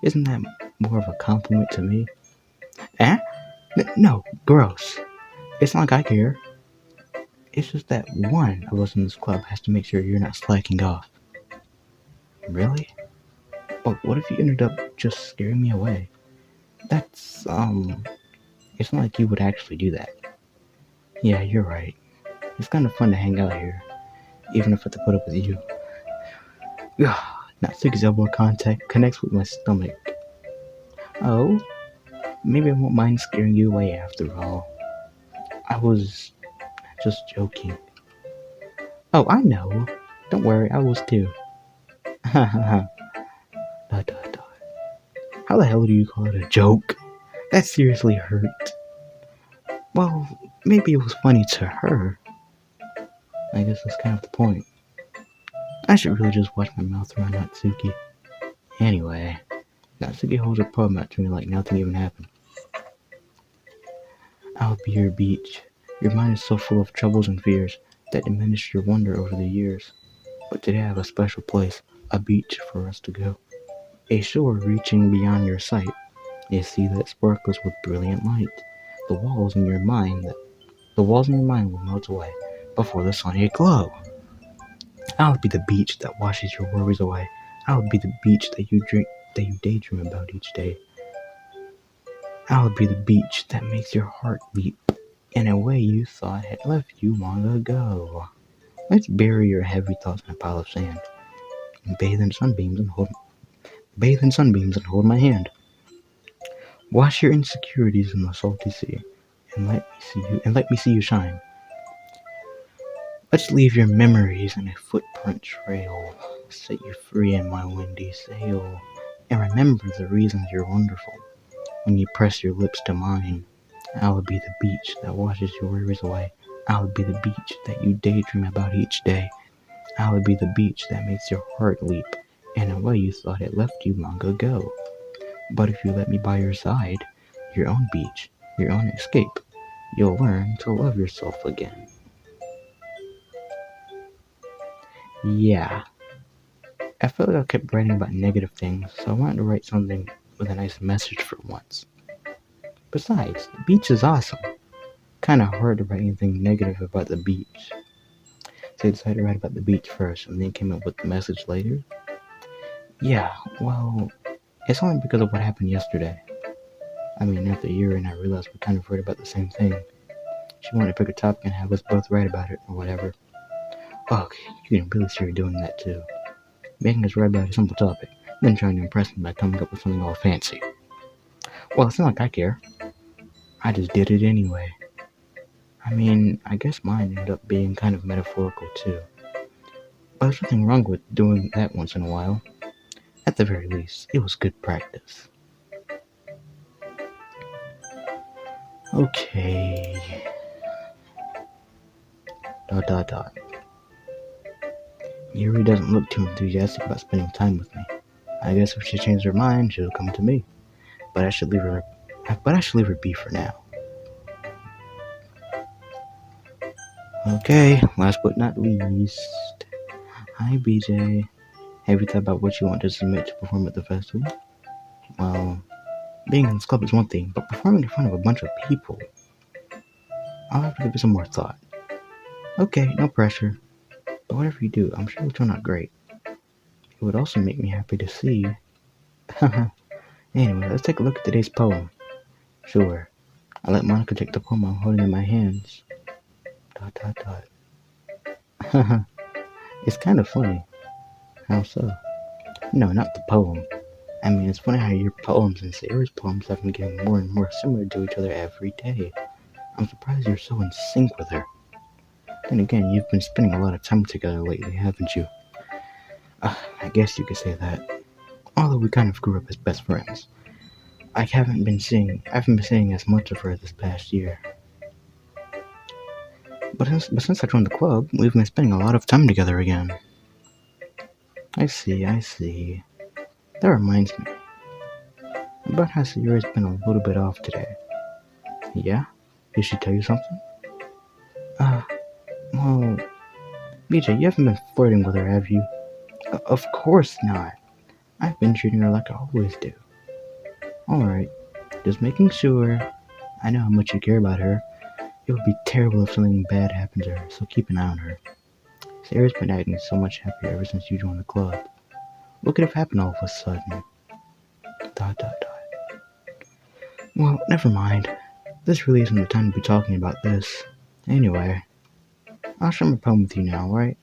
Isn't that more of a compliment to me? Eh? No, gross. It's not like I care. It's just that one of us in this club has to make sure you're not slacking off. Really? But what if you ended up just scaring me away? That's, it's not like you would actually do that. Yeah, you're right. It's kind of fun to hang out here, even if I have to put up with you. Natsuki's elbow contact connects with my stomach. Oh, maybe I won't mind scaring you away after all. I was just joking. Oh, I know. Don't worry, I was too. Ha ha ha. How the hell do you call it a joke? That seriously hurt. Well, maybe it was funny to her. I guess that's kind of the point. I should really just watch my mouth around Natsuki. Anyway, Natsuki holds her poem out to me like nothing even happened. I'll be your beach. Your mind is so full of troubles and fears that diminish your wonder over the years. But today I have a special place, a beach for us to go. A shore reaching beyond your sight. A sea that sparkles with brilliant light. The walls in your mind will melt away before the sunny glow. I'll be the beach that washes your worries away. I'll be the beach that you daydream about each day. I'll be the beach that makes your heart leap in a way you thought had left you long ago. Let's bury your heavy thoughts in a pile of sand. Bathe in sunbeams and hold my hand. Wash your insecurities in the salty sea, and let me see you shine. Let's leave your memories in a footprint trail, set you free in my windy sail, and remember the reasons you're wonderful. When you press your lips to mine, I will be the beach that washes your worries away. I will be the beach that you daydream about each day. I will be the beach that makes your heart leap in a way you thought it left you long ago. But if you let me by your side, your own beach, your own escape, you'll learn to love yourself again. Yeah. I felt like I kept writing about negative things, so I wanted to write something with a nice message for once. Besides, the beach is awesome. Kinda hard to write anything negative about the beach. So I decided to write about the beach first, and then came up with the message later. Yeah, well, it's only because of what happened yesterday. I mean, after a year and I realized we kind of wrote about the same thing. She wanted to pick a topic and have us both write about it, or whatever. Okay, you can really see her doing that too. Making us write about a simple topic, then trying to impress me by coming up with something all fancy. Well, it's not like I care. I just did it anyway. I mean, I guess mine ended up being kind of metaphorical too. But there's nothing wrong with doing that once in a while. At the very least, it was good practice. Okay. ... Yuri doesn't look too enthusiastic about spending time with me. I guess if she changes her mind, she'll come to me. But I should leave her be for now. Okay, last but not least. Hi, BJ. Have you thought about what you want to submit to perform at the festival? Well, being in this club is one thing, but performing in front of a bunch of people, I'll have to give it some more thought. Okay, no pressure. But whatever you do, I'm sure it'll turn out great. It would also make me happy to see. Anyway, let's take a look at today's poem. Sure. I let Monica take the poem I'm holding in my hands. ... It's kind of funny. How so? No, not the poem. I mean, it's funny how your poems and Sayori's poems have been getting more and more similar to each other every day. I'm surprised you're so in sync with her. Then again, you've been spending a lot of time together lately, haven't you? I guess you could say that. Although we kind of grew up as best friends. I haven't been seeing as much of her this past year. But since I joined the club, we've been spending a lot of time together again. I see. That reminds me. About how Sierra's been a little bit off today. Yeah? Did she tell you something? Uh, well, BJ, you haven't been flirting with her, have you? Of course not. I've been treating her like I always do. Alright, just making sure. I know how much you care about her. It would be terrible if something bad happened to her, so keep an eye on her. Sarah's been acting so much happier ever since you joined the club. What could have happened all of a sudden? ... Well, never mind. This really isn't the time to be talking about this. Anyway, I'll share my poem with you now, right?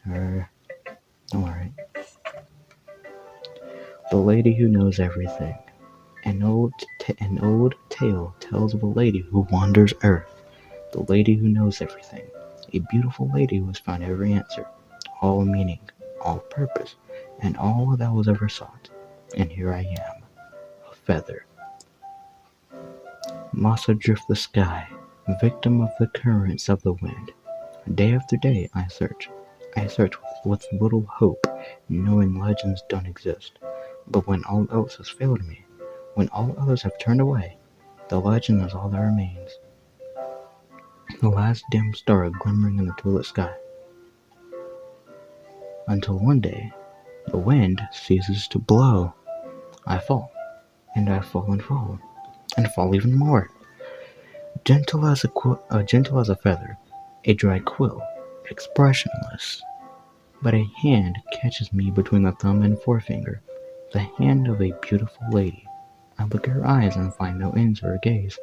Alright. The Lady Who Knows Everything. An old tale tells of a lady who wanders Earth. The lady who knows everything. A beautiful lady who has found every answer, all meaning, all purpose, and all that was ever sought. And here I am, a feather. Moss adrift the sky, victim of the currents of the wind. Day after day I search with little hope, knowing legends don't exist. But when all else has failed me, when all others have turned away, the legend is all that remains. The last dim star glimmering in the twilight sky. Until one day, the wind ceases to blow. I fall, and I fall and fall, and fall even more. Gentle as a feather, a dry quill, expressionless. But a hand catches me between the thumb and forefinger, the hand of a beautiful lady. I look at her eyes and find no end to her gaze.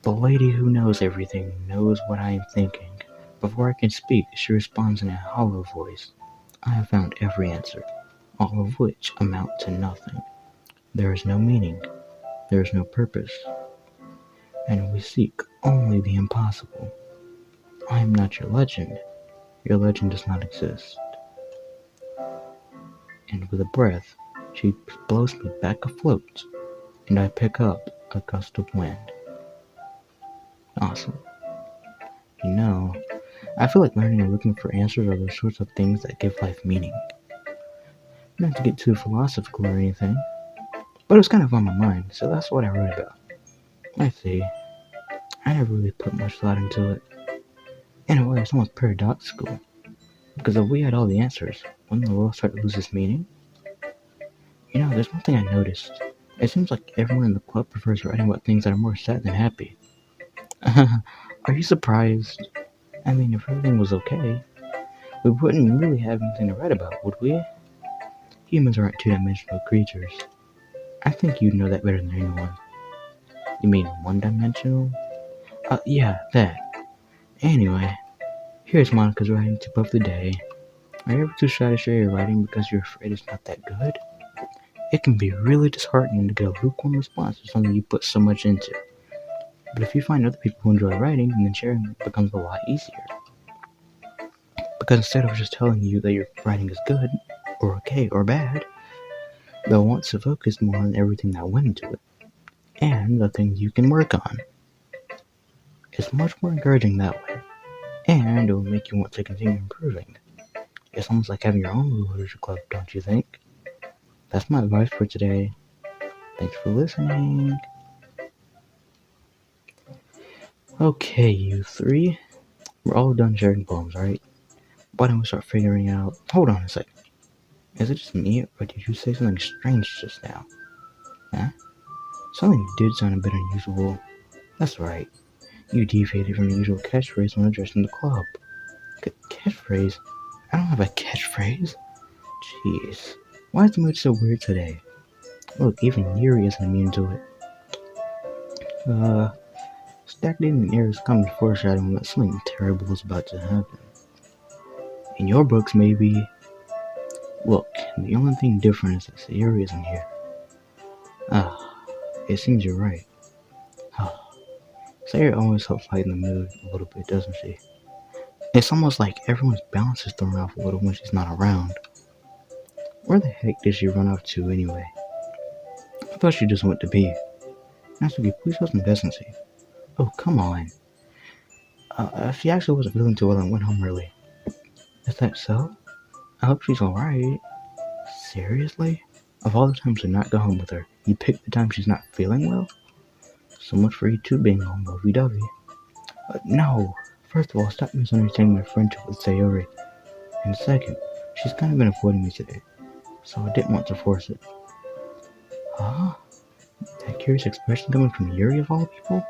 The lady who knows everything knows what I am thinking. Before I can speak, she responds in a hollow voice. I have found every answer, all of which amount to nothing. There is no meaning, there is no purpose, and we seek only the impossible. I am not your legend does not exist. And with a breath, she blows me back afloat, and I pick up a gust of wind. Awesome. You know, I feel like learning and looking for answers are those sorts of things that give life meaning. Not to get too philosophical or anything, but it was kind of on my mind, so that's what I wrote about. I see. I never really put much thought into it. In a way, it's almost paradoxical, because if we had all the answers, wouldn't the world start to lose its meaning? You know, there's one thing I noticed. It seems like everyone in the club prefers writing about things that are more sad than happy. Are you surprised? I mean, if everything was okay, we wouldn't really have anything to write about, would we? Humans aren't two-dimensional creatures. I think you'd know that better than anyone. You mean one-dimensional? Yeah, that. Anyway, here's Monica's writing tip of the day. Are you ever too shy to share your writing because you're afraid it's not that good? It can be really disheartening to get a lukewarm response to something you put so much into. But if you find other people who enjoy writing, then sharing becomes a lot easier. Because instead of just telling you that your writing is good, or okay, or bad, they'll want to focus more on everything that went into it, and the things you can work on. It's much more encouraging that way, and it will make you want to continue improving. It's almost like having your own little literature club, don't you think? That's my advice for today. Thanks for listening. Okay, you three. We're all done sharing poems, right? Why don't we start figuring out... Hold on a second. Is it just me, or did you say something strange just now? Huh? Something you did sound a bit unusual. That's right. You deviated from your usual catchphrase when addressing the club. Catchphrase? I don't have a catchphrase. Jeez. Why is the mood so weird today? Look, even Yuri isn't immune to it. Stagnating air is common foreshadowing that something terrible is about to happen. In your books, maybe. Look, the only thing different is that Sayuri isn't here. It seems you're right. Sayori always helps lighten the mood a little bit, doesn't she? It's almost like everyone's balance is thrown off a little when she's not around. Where the heck did she run off to anyway? I thought she just went to be. Natsuki, please show some decency. Oh, come on. She actually wasn't feeling too well and went home early. Is that so? I hope she's alright. Seriously? Of all the times to not go home with her, you picked the time she's not feeling well? So much for you two being all lovey-dovey. No. First of all, stop misunderstanding my friendship with Sayori. And second, she's kind of been avoiding me today, so I didn't want to force it. Huh? That curious expression coming from Yuri of all people?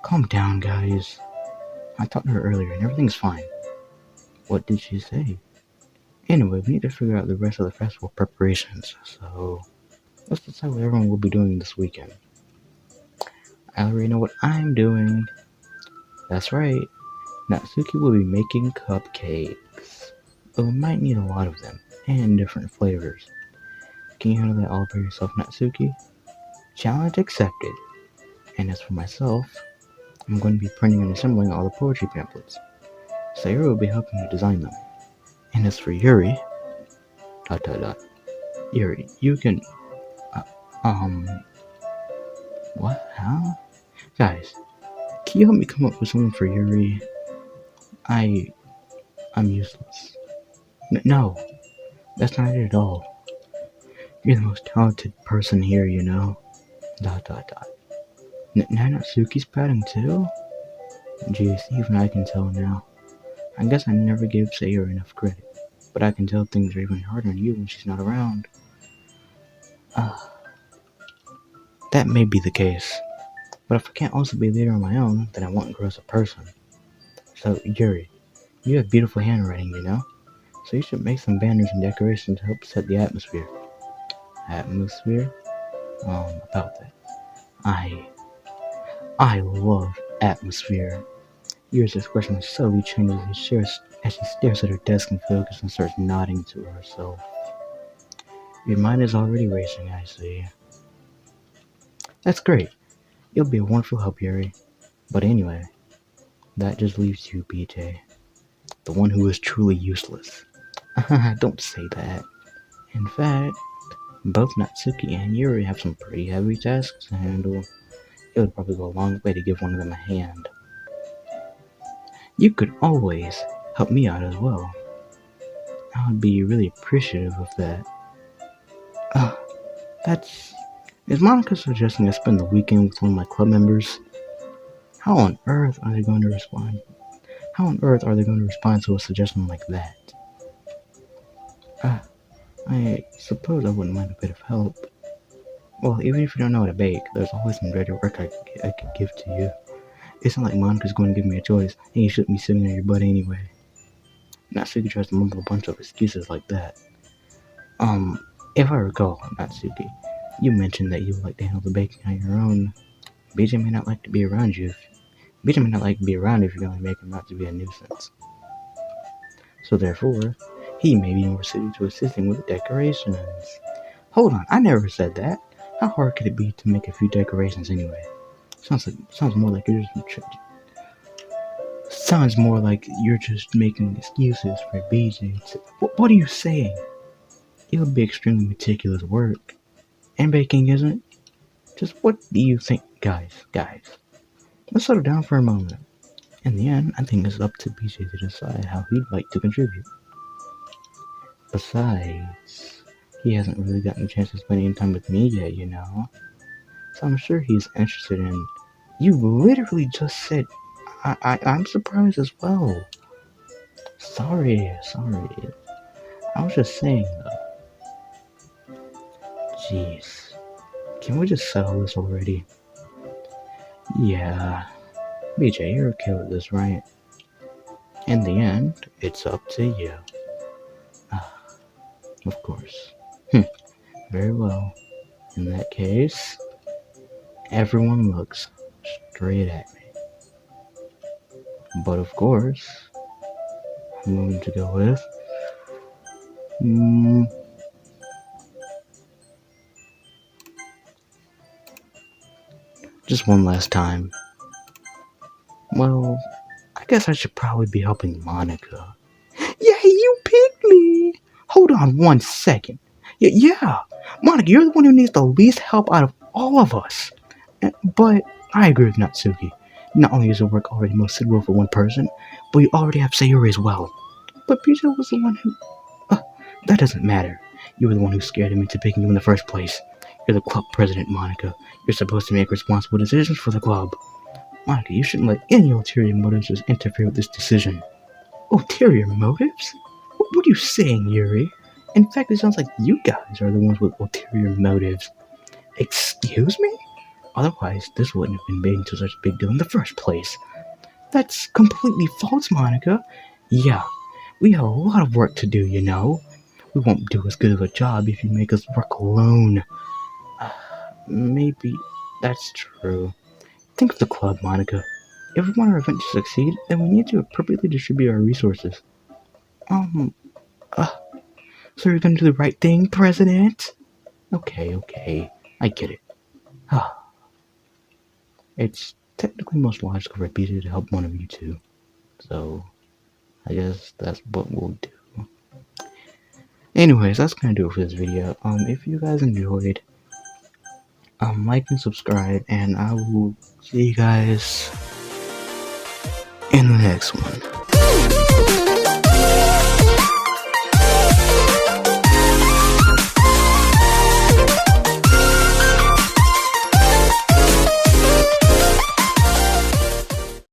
Calm down, guys. I talked to her earlier and everything's fine. What did she say? Anyway, we need to figure out the rest of the festival preparations, so let's decide what everyone will be doing this weekend. I already know what I'm doing. That's right. Natsuki will be making cupcakes. But we might need a lot of them, and different flavors. Can you handle that all by yourself, Natsuki? Challenge accepted. And as for myself, I'm going to be printing and assembling all the poetry pamphlets. Sayori will be helping me design them. And as for Yuri, ... Yuri, you can, what? Huh? Guys, can you help me come up with something for Yuri? I'm useless. No, that's not it at all. You're the most talented person here, you know. ... Natsuki's pouting too? Jeez, even I can tell now. I guess I never gave Sayori enough credit, but I can tell things are even harder on you when she's not around. That may be the case, but if I can't also be a leader on my own, then I won't grow as a person. So, Yuri, you have beautiful handwriting, you know? So you should make some banners and decorations to help set the atmosphere. Atmosphere? About that. I love atmosphere. Yuri's expression subtly changes as she stares at her desk and focuses and starts nodding to herself. Your mind is already racing, I see. That's great. You'll be a wonderful help, Yuri. But anyway, that just leaves you, BJ. The one who is truly useless. Don't say that. In fact, both Natsuki and Yuri have some pretty heavy tasks to handle. It would probably go a long way to give one of them a hand. You could always help me out as well. I would be really appreciative of that. That's... Is Monica suggesting I spend the weekend with one of my club members? How on earth are they going to respond? How on earth are they going to respond to a suggestion like that? I suppose I wouldn't mind a bit of help. Well, even if you don't know how to bake, there's always some dirty work I could give to you. It's not like Monica's going to give me a choice, and you shouldn't be sitting on your butt anyway. Natsuki tries to mumble a bunch of excuses like that. If I recall, Natsuki, you mentioned that you would like to handle the baking on your own. BJ may not like to be around you. BJ may not like to be around if you're going to make him not to be a nuisance. So therefore, he may be more suited to assisting with the decorations. Hold on, I never said that. How hard could it be to make a few decorations anyway? Sounds more like you're just making excuses for BJ. What are you saying? It would be extremely meticulous work. And baking isn't. Just what do you think, guys? Let's settle down for a moment. In the end, I think it's up to BJ to decide how he'd like to contribute. Besides, he hasn't really gotten a chance to spend any time with me yet, you know. So I'm sure he's interested in... You literally just said... I'm surprised as well. Sorry. I was just saying, though. Jeez. Can we just settle this already? Yeah. BJ, you're okay with this, right? In the end, it's up to you. Of course. Very well. In that case, everyone looks straight at me. But of course, I'm going to go with... Just one last time. Well, I guess I should probably be helping Monica. Yeah, you picked me! Hold on 1 second. Yeah, Monica, you're the one who needs the least help out of all of us. But I agree with Natsuki. Not only is your work already most suitable for one person, but you already have Sayori as well. But Bijou was the one who... that doesn't matter. You were the one who scared him into picking you in the first place. You're the club president, Monica. You're supposed to make responsible decisions for the club. Monica, you shouldn't let any ulterior motives just interfere with this decision. Ulterior motives? What are you saying, Yuri? In fact, it sounds like you guys are the ones with ulterior motives. Excuse me? Otherwise, this wouldn't have been made into such a big deal in the first place. That's completely false, Monica. Yeah, we have a lot of work to do, you know. We won't do as good of a job if you make us work alone. Maybe that's true. Think of the club, Monica. If we want our event to succeed, then we need to appropriately distribute our resources. So you're gonna do the right thing, President? Okay, I get it. It's technically most logical for Peter to help one of you two. So, I guess that's what we'll do. Anyways, that's gonna do it for this video. If you guys enjoyed, like and subscribe, and I will see you guys in the next one.